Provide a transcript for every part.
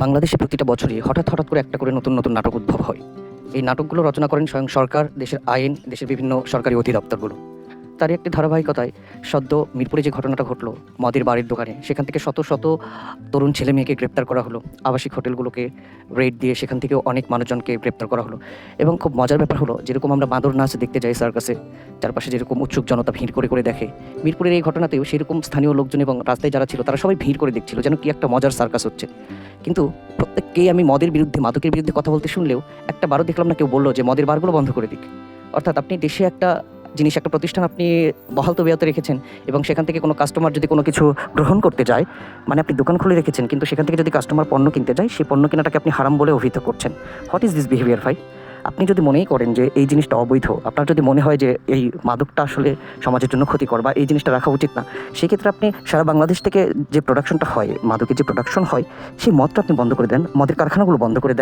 বাংলাদেশে প্রতিটা বছরই হঠাৎ হঠাৎ করে একটা করে নতুন নতুন নাটক উদ্ভব হয়। এই নাটকগুলো রচনা করেন স্বয়ং সরকার, দেশের আইন, দেশের বিভিন্ন সরকারি অধিদপ্তরগুলো। তারই একটি ধারাবাহিকতায় সদ্য মিরপুরে যে ঘটনাটা ঘটলো মদের বাড়ির দোকানে, সেখান থেকে শত শত তরুণ ছেলে মেয়েকে গ্রেপ্তার করা হলো। আবাসিক হোটেলগুলোকে রেড দিয়ে সেখান থেকেও অনেক মানুষজনকে গ্রেপ্তার করা হলো। এবং খুব মজার ব্যাপার হলো, যেরকম আমরা বাঁদর নাচ দেখতে যাই সার্কাসে, চারপাশে যেরকম উৎসুক জনতা ভিড় করে করে দেখে, মিরপুরের এই ঘটনাতেও সেরকম স্থানীয় লোকজন এবং রাস্তায় যারা ছিল তারা সবাই ভিড় করে দেখছিল যেন কি একটা মজার সার্কাস হচ্ছে। কিন্তু প্রত্যেককেই আমি মদের বিরুদ্ধে, মাদকের বিরুদ্ধে কথা বলতে শুনলেও একটা বারও দেখলাম না কেউ বললো যে মদের বারগুলো বন্ধ করে দিক। অর্থাৎ আপনি দেশে একটা জিনিস, একটা প্রতিষ্ঠান আপনি বহাল তবিয়তে রেখেছেন এবং সেখান থেকে কোনো কাস্টমার যদি কোনো কিছু গ্রহণ করতে যায়, মানে আপনি দোকান খুলে রেখেছেন কিন্তু সেখান থেকে যদি কাস্টমার পণ্য কিনতে যায়, সেই পণ্য কেনাটাকে আপনি হারাম বলে অভিহিত করছেন। হোয়াট ইজ দিস বিহেভিয়ার ভাই? আপনি যদি মনেই করেন যে এই জিনিসটা অবৈধ, আপনার যদি মনে হয় যে এই মাদকটা আসলে সমাজের জন্য ক্ষতিকর বা এই জিনিসটা রাখা উচিত না, সেক্ষেত্রে আপনি সারা বাংলাদেশ থেকে যে প্রোডাকশনটা হয়, মাদকের যে প্রোডাকশন হয়, সেই মদটা আপনি বন্ধ করে দেন, মদের কারখানাগুলো বন্ধ করে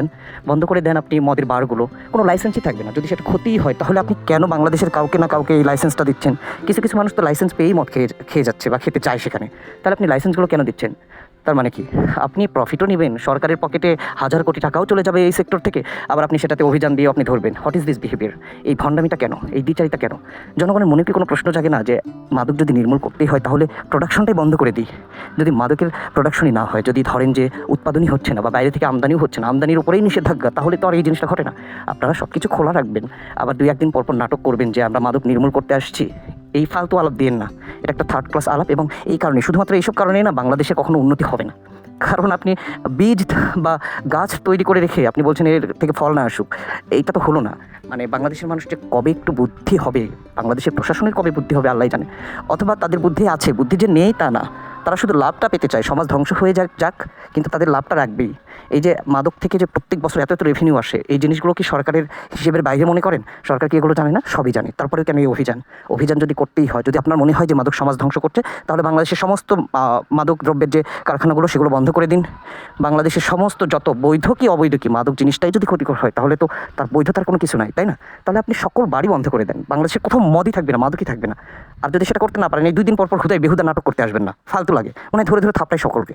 দেন আপনি মদের বারগুলো। কোনো লাইসেন্সই থাকবে না। যদি সেটা ক্ষতিই হয় তাহলে আপনি কেন বাংলাদেশের কাউকে না কাউকে এই লাইসেন্সটা দিচ্ছেন? কিছু কিছু মানুষ তো লাইসেন্স পেয়েই মদ খেয়ে যাচ্ছে বা খেতে চায় সেখানে। তাহলে আপনি লাইসেন্সগুলো কেন দিচ্ছেন? তার মানে কি আপনি প্রফিটও নেবেন, সরকারের পকেটে হাজার কোটি টাকাও চলে যাবে এই সেক্টর থেকে, আবার আপনি সেটাতে অভিযান দিয়ে আপনি ধরবেন? What is this behaviour? এই ভণ্ডামিটা কেন, এই দ্বিচারিতা কেন? জনগণের মনে কি কোনো প্রশ্ন জাগে না যে মাদক যদি নির্মূল করতেই হয় তাহলে প্রোডাকশনটাই বন্ধ করে দিই? যদি মাদকের প্রোডাকশনই না হয়, যদি ধরেন যে উৎপাদনই হচ্ছে না বা বাইরে থেকে আমদানিও হচ্ছে না, আমদানির উপরেই নিষেধাজ্ঞা, তাহলে তো আর এই জিনিসটা ঘটে না। আপনারা সব কিছু খোলা রাখবেন, আবার দুই একদিন পরপর নাটক করবেন যে আমরা মাদক নির্মূল করতে আসছি। এই ফালতু আলাপ দিয়েন না, এটা একটা থার্ড ক্লাস আলাপ। এবং এই কারণে, শুধুমাত্র এইসব কারণেই না বাংলাদেশে কখনো উন্নতি হবে না। কারণ আপনি বীজ বা গাছ তৈরি করে রেখে আপনি বলছেন এর থেকে ফল না আসুক, এইটা তো হলো না। মানে বাংলাদেশের মানুষ যে কবে একটু বুদ্ধি হবে, বাংলাদেশের প্রশাসনের কবে বুদ্ধি হবে আল্লাহ জানে। অথবা তাদের বুদ্ধি আছে, বুদ্ধি যে নেই তা না, তারা শুধু লাভটা পেতে চায়, সমাজ ধ্বংস হয়ে যাক কিন্তু তাদের লাভটা রাখবেই। এই যে মাদক থেকে যে প্রত্যেক বছর এত এত রেভিনিউ আসে, এই জিনিসগুলো কি সরকারের হিসেবের বাইরে মনে করেন? সরকার কি এগুলো জানে না? সবই জানে। তারপরে কেন এই অভিযান যদি করতেই হয়, যদি আপনার মনে হয় যে মাদক সমাজ ধ্বংস করছে, তাহলে বাংলাদেশের সমস্ত মাদক দ্রব্যের যে কারখানাগুলো সেগুলো বন্ধ করে দিন। বাংলাদেশের সমস্ত যত বৈধ কি অবৈধ কি মাদক জিনিসটাই যদি ক্ষতিকর হয়, তাহলে তো তার বৈধতার কোনো কিছু নাই, তাই না? তাহলে আপনি সকল বাড়ি বন্ধ করে দেন, বাংলাদেশের কোথাও মদই থাকবে না, মাদকই থাকবে না। আর যদি সেটা করতে না পারেন, এই 2 দিন পর পর বেহুদা নাটক করতে আসবেন না, ফালতু লাগে, মানে ধরে ধরে থাপড়াই সকলকে।